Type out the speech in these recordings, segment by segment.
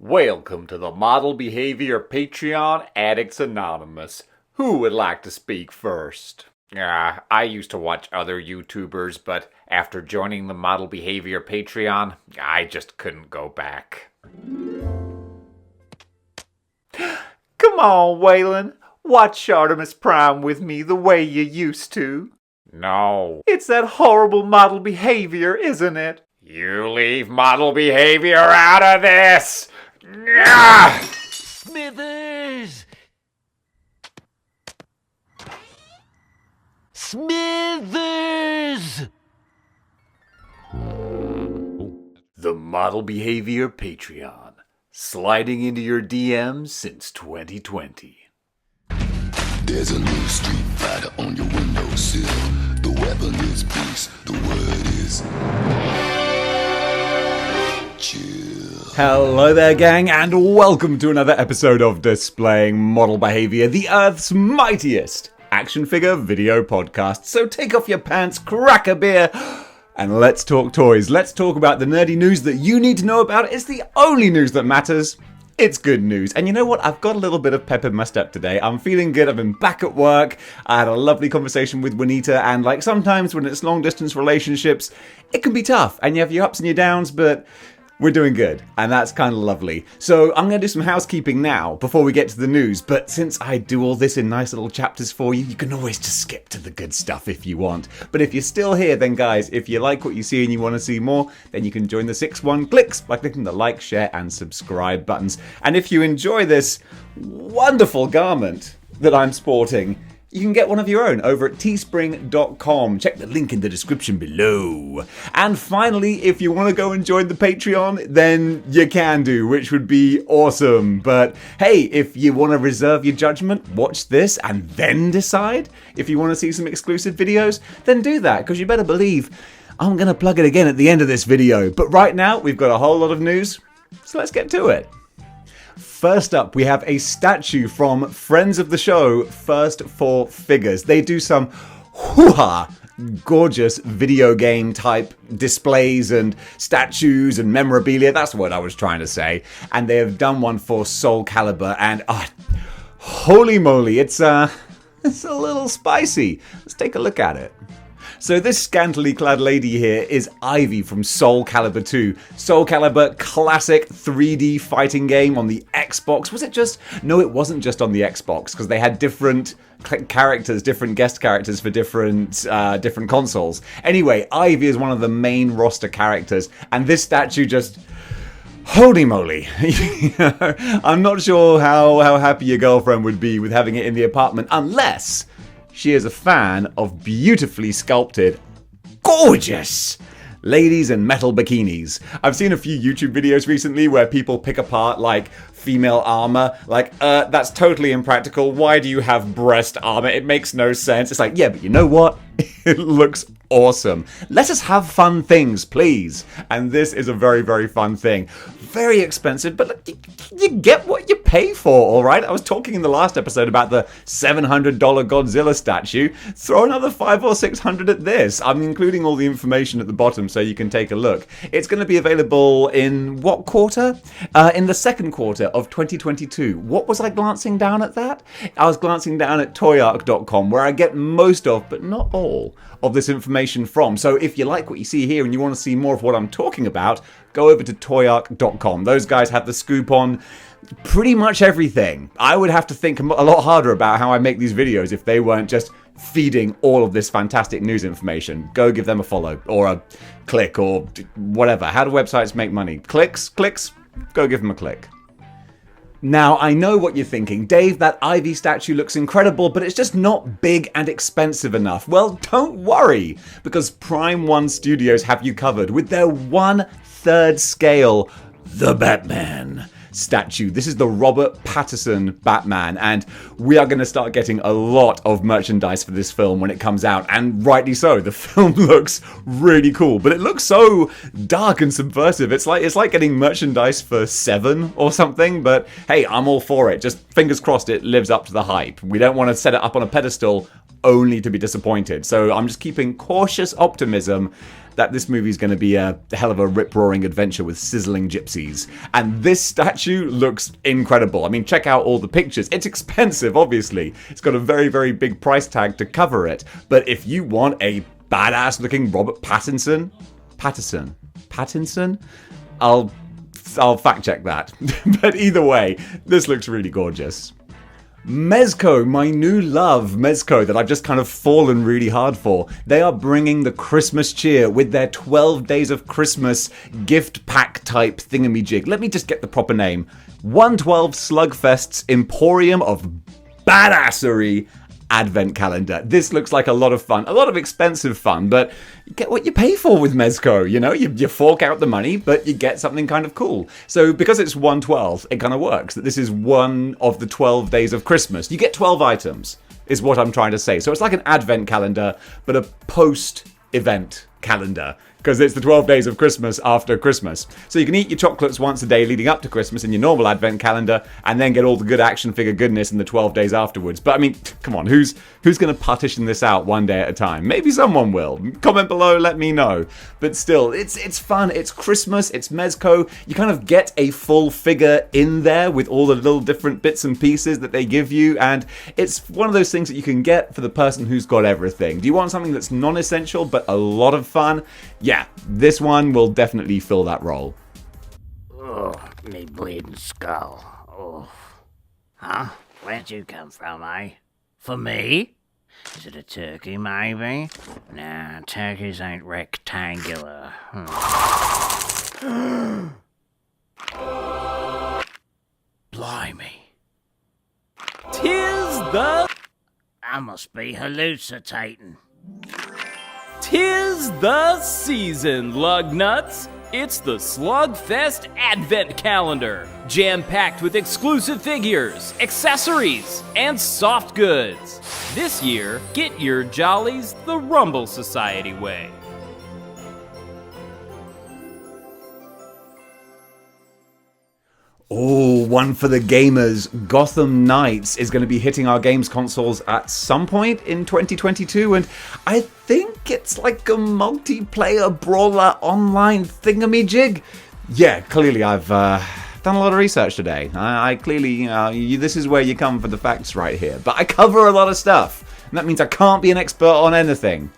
Welcome to the Model Behavior Patreon Addicts Anonymous. Who would like to speak first? I used to watch other YouTubers, but after joining the Model Behavior Patreon, I just couldn't go back. Come on, Waylon. Watch Artemis Prime with me the way you used to. No. It's that horrible Model Behavior, isn't it? You leave Model Behavior out of this! Smithers! Smithers! The Model Behavior Patreon, sliding into your DMs since 2020. There's a new Street Fighter on your windowsill. The weapon is peace, the word is chill. Hello there, gang, and welcome to another episode of Displaying Model Behavior, the Earth's mightiest action figure video podcast. So take off your pants, crack a beer, and let's talk toys. Let's talk about the nerdy news that you need to know about. It's the only news that matters. It's good news. And you know what? I've got a little bit of pep in my step today. I'm feeling good. I've been back at work. I had a lovely conversation with Juanita. And like sometimes when it's long distance relationships, it can be tough. And you have your ups and your downs, but we're doing good, and that's kind of lovely. So I'm going to do some housekeeping now before we get to the news, but since I do all this in nice little chapters for you, you can always just skip to the good stuff if you want. But if you're still here, then guys, if you like what you see and you want to see more, then you can join the 6-1 clicks by clicking the like, share, and subscribe buttons. And if you enjoy this wonderful garment that I'm sporting, you can get one of your own over at teespring.com. Check the link in the description below. And finally, if you want to go and join the Patreon, then you can do, which would be awesome. But hey, if you want to reserve your judgment, watch this and then decide. If you want to see some exclusive videos, then do that, because you better believe I'm going to plug it again at the end of this video. But right now, we've got a whole lot of news, so let's get to it. First up, we have a statue from friends of the show, First for Figures. They do some hoo-ha, gorgeous video game type displays and statues and memorabilia. That's what I was trying to say. And they have done one for Soul Calibur, and holy moly, it's a little spicy. Let's take a look at it. So this scantily clad lady here is Ivy from Soul Calibur 2. Soul Calibur, classic 3D fighting game on the Xbox. Was it just? No, it wasn't just on the Xbox, because they had different characters, different guest characters for different consoles. Anyway, Ivy is one of the main roster characters, and this statue just... holy moly. I'm not sure how happy your girlfriend would be with having it in the apartment, unless she is a fan of beautifully sculpted, gorgeous ladies in metal bikinis. I've seen a few YouTube videos recently where people pick apart like female armor, like, that's totally impractical. Why do you have breast armor? It makes no sense. It's like, yeah, but you know what? It looks awesome. Let us have fun things, please. And this is a very, very fun thing. Very expensive, but look, you get what you pay for, all right? I was talking in the last episode about the $700 Godzilla statue. Throw another $500 or $600 at this. I'm including all the information at the bottom so you can take a look. It's going to be available in what quarter? In the second quarter of 2022. What was I glancing down at that? I was glancing down at toyark.com, where I get most of, but not all, of this information from. So if you like what you see here and you want to see more of what I'm talking about, go over to toyark.com. Those guys have the scoop on pretty much everything. I would have to think a lot harder about how I make these videos if they weren't just feeding all of this fantastic news information. Go give them a follow or a click or whatever. How do websites make money? Clicks? Go give them a click. Now, I know what you're thinking. Dave, that Ivy statue looks incredible, but it's just not big and expensive enough. Well, don't worry, because Prime 1 Studios have you covered with their 1/3 scale The Batman statue. This is the Robert Pattinson Batman, and we are going to start getting a lot of merchandise for this film when it comes out, and rightly so. The film looks really cool, but it looks so dark and subversive. It's like getting merchandise for Seven or something, but hey, I'm all for it. Just fingers crossed it lives up to the hype. We don't want to set it up on a pedestal only to be disappointed. So I'm just keeping cautious optimism that this movie is going to be a hell of a rip-roaring adventure with sizzling gypsies. And this statue looks incredible. I mean, check out all the pictures. It's expensive, obviously. It's got a very, very big price tag to cover it. But if you want a badass-looking Robert Pattinson? I'll fact-check that. But either way, this looks really gorgeous. Mezco, my new love, Mezco, that I've just kind of fallen really hard for. They are bringing the Christmas cheer with their 12 Days of Christmas gift pack type thingamajig. Let me just get the proper name. 112 Slugfest's Emporium of Badassery Advent Calendar. This looks like a lot of fun. A lot of expensive fun, but you get what you pay for with Mezco, you know? You fork out the money, but you get something kind of cool. So because it's 112, it kind of works. That this is one of the 12 days of Christmas. You get 12 items, is what I'm trying to say. So it's like an Advent calendar, but a post-event calendar. Because it's the 12 days of Christmas after Christmas. So you can eat your chocolates once a day leading up to Christmas in your normal advent calendar, and then get all the good action figure goodness in the 12 days afterwards. But I mean, come on, who's going to partition this out one day at a time? Maybe someone will. Comment below, let me know. But still, it's fun, it's Christmas, it's Mezco. You kind of get a full figure in there with all the little different bits and pieces that they give you, and it's one of those things that you can get for the person who's got everything. Do you want something that's non-essential but a lot of fun? Yeah, this one will definitely fill that role. Oh, me bleeding skull. Oh. Huh? Where'd you come from, eh? For me? Is it a turkey, maybe? Nah, turkeys ain't rectangular. Blimey. 'Tis the... I must be hallucinating. 'Tis the season, lug nuts! It's the Slugfest Advent Calendar, jam-packed with exclusive figures, accessories, and soft goods. This year, get your jollies the Rumble Society way. Oh, one for the gamers. Gotham Knights is going to be hitting our games consoles at some point in 2022, and I think it's like a multiplayer brawler online thingamajig. Yeah, clearly I've done a lot of research today. I clearly, this is where you come for the facts right here. But I cover a lot of stuff, and that means I can't be an expert on anything.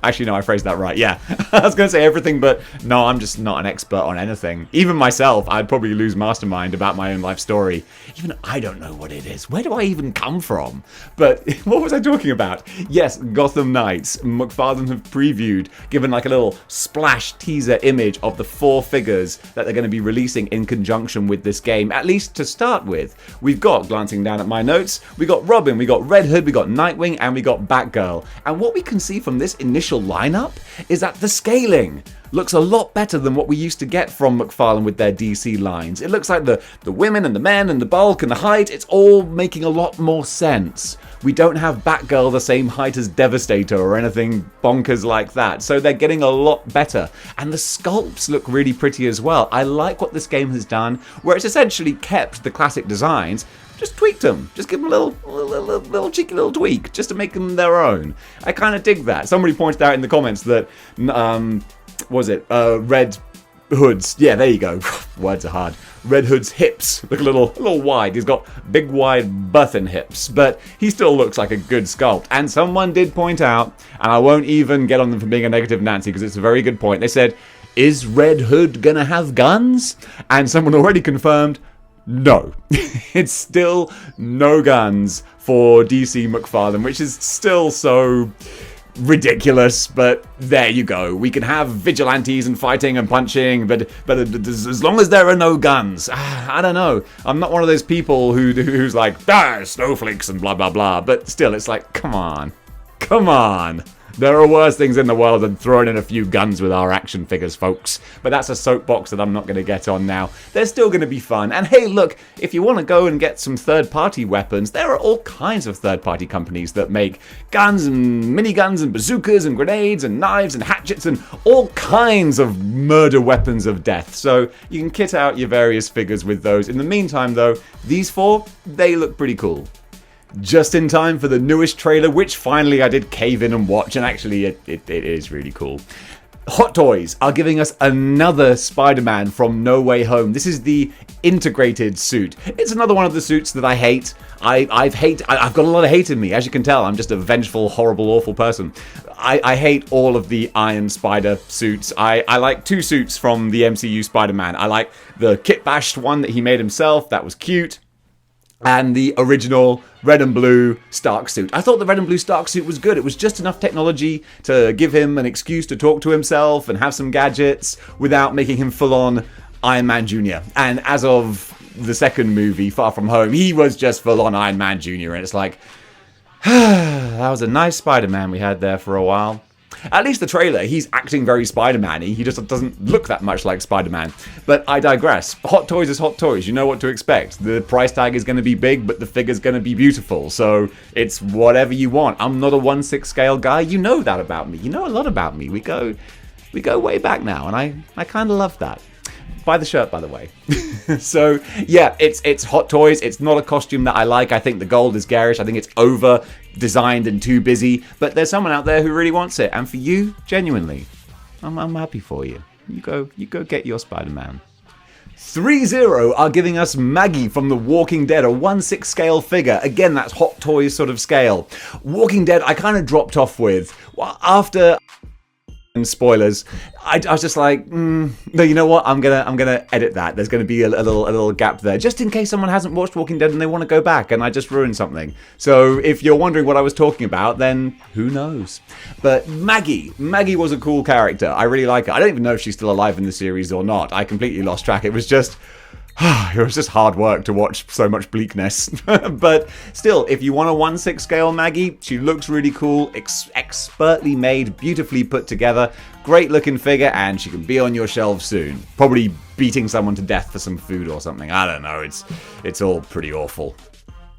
Actually, no, I phrased that right, yeah. I was going to say everything, but no, I'm just not an expert on anything. Even myself, I'd probably lose mastermind about my own life story. Even I don't know what it is. Where do I even come from? But what was I talking about? Yes, Gotham Knights. McFarlane have previewed, given like a little splash teaser image of the 4 figures that they're going to be releasing in conjunction with this game, at least to start with. We've got, glancing down at my notes, we got Robin, we got Red Hood, we got Nightwing, and we got Batgirl. And what we can see from this initial lineup is that the scaling looks a lot better than what we used to get from McFarlane with their DC lines. It looks like the women and the men and the bulk and the height, it's all making a lot more sense. We don't have Batgirl the same height as Devastator or anything bonkers like that, so they're getting a lot better. And the sculpts look really pretty as well. I like what this game has done, where it's essentially kept the classic designs, just tweaked them. Just give them a little cheeky little tweak, just to make them their own. I kind of dig that. Somebody pointed out in the comments that, Red Hood's, yeah, there you go. Words are hard. Red Hood's hips look a little wide. He's got big, wide button hips, but he still looks like a good sculpt. And someone did point out, and I won't even get on them for being a negative Nancy because it's a very good point. They said, is Red Hood gonna have guns? And someone already confirmed, no. It's still no guns for DC McFarlane, which is still so ridiculous, but there you go. We can have vigilantes and fighting and punching, but as long as there are no guns. I don't know. I'm not one of those people who's like, snowflakes and blah, blah, blah. But still, it's like, come on. Come on. There are worse things in the world than throwing in a few guns with our action figures, folks. But that's a soapbox that I'm not going to get on now. They're still going to be fun. And hey, look, if you want to go and get some third-party weapons, there are all kinds of third-party companies that make guns and miniguns and bazookas and grenades and knives and hatchets and all kinds of murder weapons of death. So you can kit out your various figures with those. In the meantime, though, these 4, they look pretty cool. Just in time for the newest trailer, which finally I did cave in and watch, and actually it is really cool. Hot Toys are giving us another Spider-Man from No Way Home. This is the integrated suit. It's another one of the suits that I hate. I've got a lot of hate in me. As you can tell, I'm just a vengeful, horrible, awful person. I hate all of the Iron Spider suits. I like two suits from the MCU Spider-Man. I like the kit bashed one that he made himself. That was cute. And the original red and blue Stark suit. I thought the red and blue Stark suit was good. It was just enough technology to give him an excuse to talk to himself and have some gadgets without making him full-on Iron Man Jr. And as of the second movie, Far From Home, he was just full-on Iron Man Jr. And it's like, that was a nice Spider-Man we had there for a while. At least the trailer, he's acting very Spider-Man-y. He just doesn't look that much like Spider-Man. But I digress. Hot Toys is Hot Toys. You know what to expect. The price tag is going to be big, but the figure's going to be beautiful. So it's whatever you want. I'm not a 1/6 scale guy. You know that about me. You know a lot about me. We go way back now, and I kind of love that. Buy the shirt, by the way. So, yeah, it's Hot Toys. It's not a costume that I like. I think the gold is garish. I think it's over-designed and too busy. But there's someone out there who really wants it. And for you, genuinely, I'm happy for you. You go get your Spider-Man. 3-0 are giving us Maggie from The Walking Dead, a 1/6 scale figure. Again, that's Hot Toys sort of scale. Walking Dead, I kind of dropped off with. After... spoilers, I was just like, no, you know what, I'm gonna edit that. There's gonna be a little gap there, just in case someone hasn't watched Walking Dead and they want to go back and I just ruined something. So if you're wondering what I was talking about, then who knows. But Maggie was a cool character. I really like her. I don't even know if she's still alive in the series or not. I completely lost track. It was just hard work to watch so much bleakness. But still, if you want a 1/6 scale Maggie, she looks really cool, expertly made, beautifully put together, great looking figure, and she can be on your shelves soon. Probably beating someone to death for some food or something. I don't know, it's all pretty awful.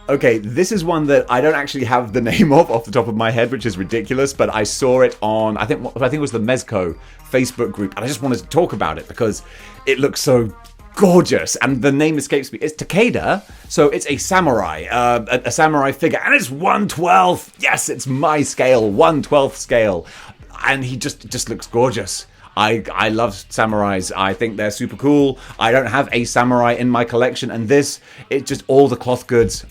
Okay, this is one that I don't actually have the name of off the top of my head, which is ridiculous, but I saw it on, I think it was the Mezco Facebook group, and I just wanted to talk about it because it looks so gorgeous, and the name escapes me. It's Takeda, so it's a samurai, a samurai figure, and it's 1/12. Yes, it's my scale, 1/12 scale, and he just looks gorgeous. I love samurais. I think they're super cool. I don't have a samurai in my collection, and it's just all the cloth goods.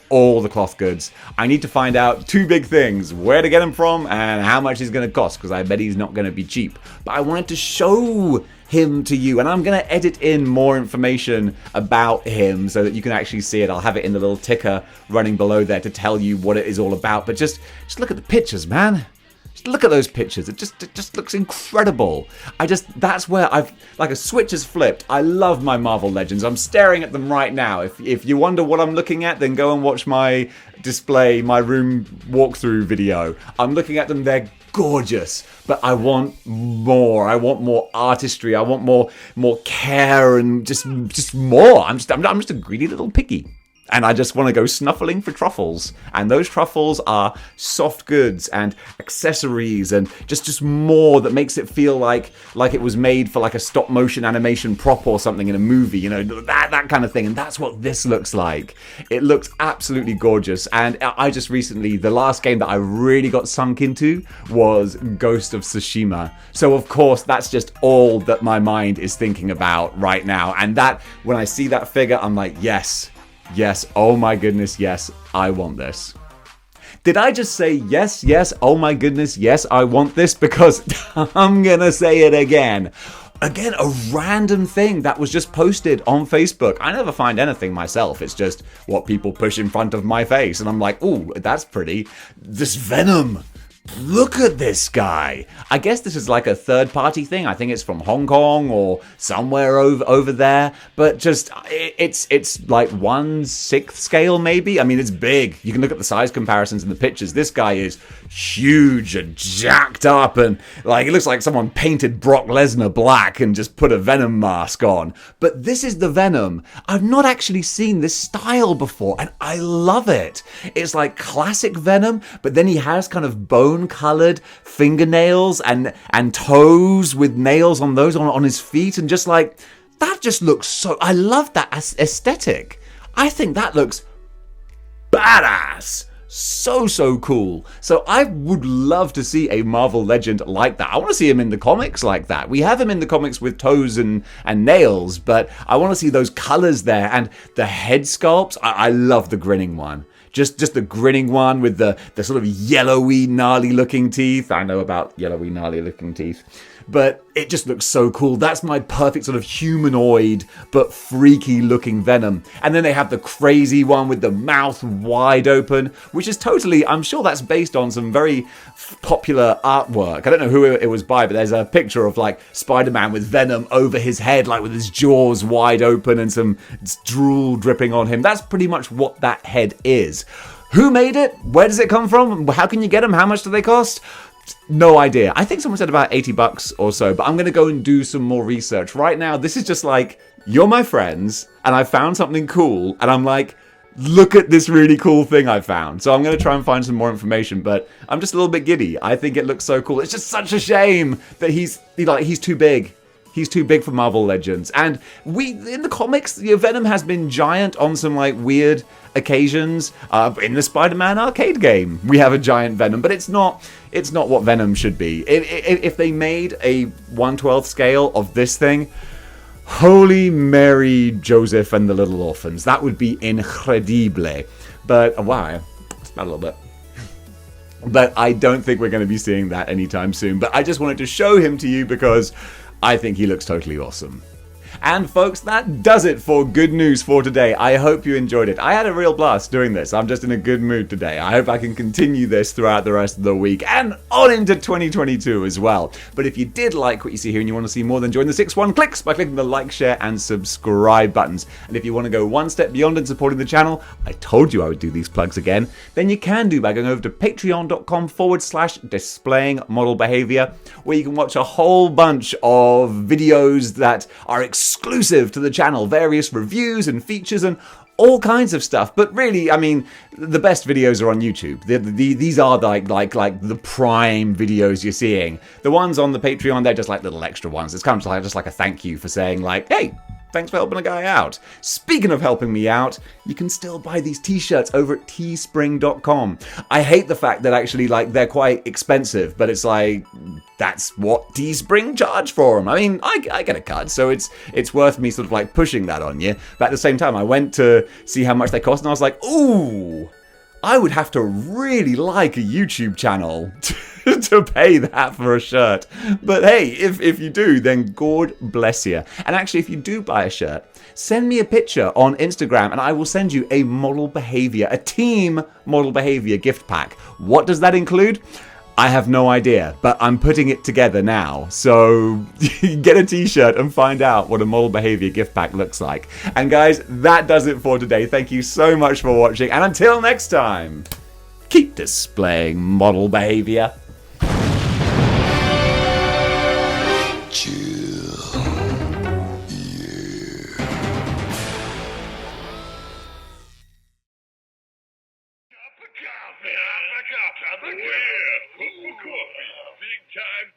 All the cloth goods. I need to find out two big things: where to get them from and how much he's going to cost, because I bet he's not going to be cheap. But I wanted to show him to you, and I'm going to edit in more information about him so that you can actually see it. I'll have it in the little ticker running below there to tell you what it is all about. But just look at the pictures, man. Just look at those pictures. It just looks incredible. That's where like a switch has flipped. I love my Marvel Legends. I'm staring at them right now. If you wonder what I'm looking at, then go and watch my display, my room walkthrough video. I'm looking at them. They're gorgeous, but I want more. I want more artistry. I want more care and just more. I'm just a greedy little piggy. And I just want to go snuffling for truffles. And those truffles are soft goods and accessories and just more that makes it feel like it was made for like a stop motion animation prop or something in a movie, you know, that kind of thing. And that's what this looks like. It looks absolutely gorgeous. And I just recently, the last game that I really got sunk into was Ghost of Tsushima. So of course, that's just all that my mind is thinking about right now. And that, when I see that figure, I'm like, yes, oh my goodness, yes, I want this. Did I just say yes, oh my goodness, yes, I want this? Because I'm gonna say it again. Again, a random thing that was just posted on Facebook. I never find anything myself. It's just what people push in front of my face. And I'm like, ooh, that's pretty. This Venom. Look at this guy. I guess this is like a third-party thing. I think it's from Hong Kong or somewhere over there. But just, it's like 1/6 scale maybe. I mean, it's big. You can look at the size comparisons in the pictures. This guy is huge and jacked up, and like it looks like someone painted Brock Lesnar black and just put a Venom mask on. But this is the Venom. I've not actually seen this style before, and I love it. It's like classic Venom, but then he has kind of bone-colored fingernails and toes with nails on those on his feet, and just like that just looks so. I love that aesthetic. I think that looks badass. so cool. So I would love to see a Marvel Legend like that. I want to see him in the comics like that. We have him in the comics with toes and nails, but I want to see those colors there. And the head sculpts, I love the grinning one. Just the grinning one with the sort of yellowy, gnarly looking teeth. I know about yellowy, gnarly looking teeth. But it just looks so cool. That's my perfect sort of humanoid but freaky looking Venom. And then they have the crazy one with the mouth wide open, which is totally, I'm sure that's based on some very popular artwork. I don't know who it was by, but there's a picture of like Spider-Man with Venom over his head, like with his jaws wide open and some drool dripping on him. That's pretty much what that head is. Who made it? Where does it come from? How can you get them? How much do they cost? No idea. I think someone said about $80 or so, but I'm going to go and do some more research. Right now, this is just like, you're my friends, and I found something cool, and I'm like, look at this really cool thing I found. So I'm going to try and find some more information, but I'm just a little bit giddy. I think it looks so cool. It's just such a shame that he's too big. He's too big for Marvel Legends. And in the comics, Venom has been giant on some like weird occasions. In the Spider-Man arcade game, we have a giant Venom, but it's not what Venom should be. If they made a 1/12 scale of this thing, Holy Mary, Joseph and the Little Orphans, that would be incredible. But wow, it's not a little bit. But I don't think we're going to be seeing that anytime soon. But I just wanted to show him to you because I think he looks totally awesome. And folks, that does it for good news for today. I hope you enjoyed it. I had a real blast doing this. I'm just in a good mood today. I hope I can continue this throughout the rest of the week and on into 2022 as well. But if you did like what you see here and you want to see more, then join the 6-1 clicks by clicking the like, share and subscribe buttons. And if you want to go one step beyond and supporting the channel, I told you I would do these plugs again, then you can do by going over to patreon.com/displaying model behavior, where you can watch a whole bunch of videos that are exclusive to the channel, various reviews and features and all kinds of stuff. But really, I mean, the best videos are on YouTube. These are like the prime videos you're seeing. The ones on the Patreon, they're just like little extra ones. It's kind of just like a thank you for saying like, hey, thanks for helping a guy out. Speaking of helping me out, you can still buy these t-shirts over at teespring.com. I hate the fact that actually like they're quite expensive, but it's like that's what Teespring charge for them. I mean, I get a cut, so it's worth me sort of like pushing that on you. But at the same time, I went to see how much they cost, and I was like, ooh, I would have to really like a YouTube channel to pay that for a shirt. But hey, if you do, then God bless you. And actually, if you do buy a shirt, send me a picture on Instagram and I will send you a Model Behaviour, a team Model Behaviour gift pack. What does that include? I have no idea, but I'm putting it together now. So get a t-shirt and find out what a Model Behaviour gift pack looks like. And guys, that does it for today. Thank you so much for watching. And until next time, keep displaying model behaviour. Chill. Yeah. Cup of coffee, big time.